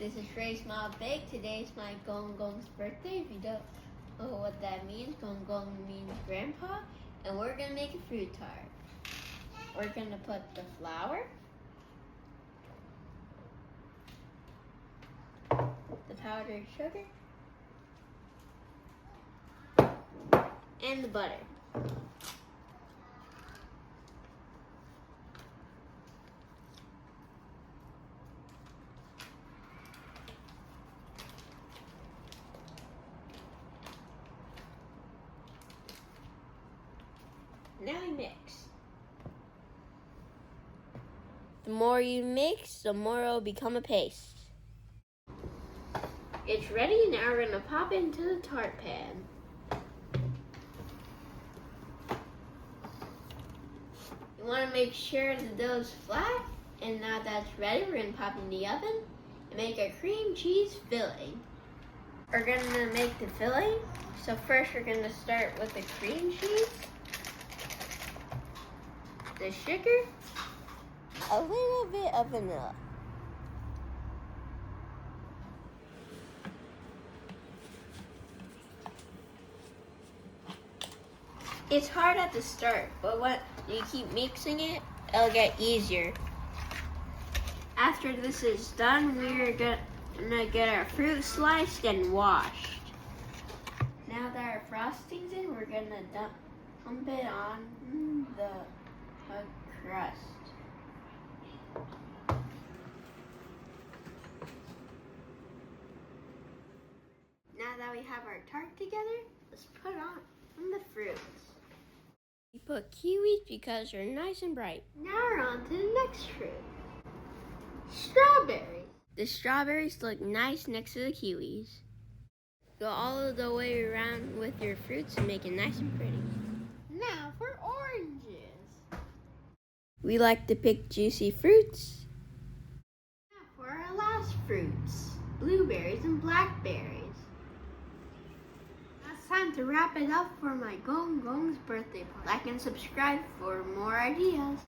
This is Ray's Small Bake. Today's my Gong Gong's birthday. If you don't know what that means, Gong Gong means grandpa. And we're gonna make a fruit tart. We're gonna put the flour, the powdered sugar, and the butter. Now we mix. The more you mix, the more it'll become a paste. It's ready. Now we're gonna pop it into the tart pan. You wanna make sure the dough is flat, and now that's ready, we're gonna pop it in the oven and make a cream cheese filling. We're gonna make the filling. So first we're gonna start with the cream cheese, the sugar, a little bit of vanilla. It's hard at the start, but when you keep mixing it, it'll get easier. After this is done, we're gonna get our fruit sliced and washed. Now that our frosting's in, we're gonna dump it on the crust. Now that we have our tart together, let's put on the fruits. We put kiwis because they're nice and bright. Now we're on to the next fruit. Strawberries. The strawberries look nice next to the kiwis. Go all the way around with your fruits and make it nice and pretty. Now for oranges. We like to pick juicy fruits. Now for our last fruits, blueberries and blackberries. Now it's time to wrap it up for my Gong Gong's birthday party. Like and subscribe for more ideas.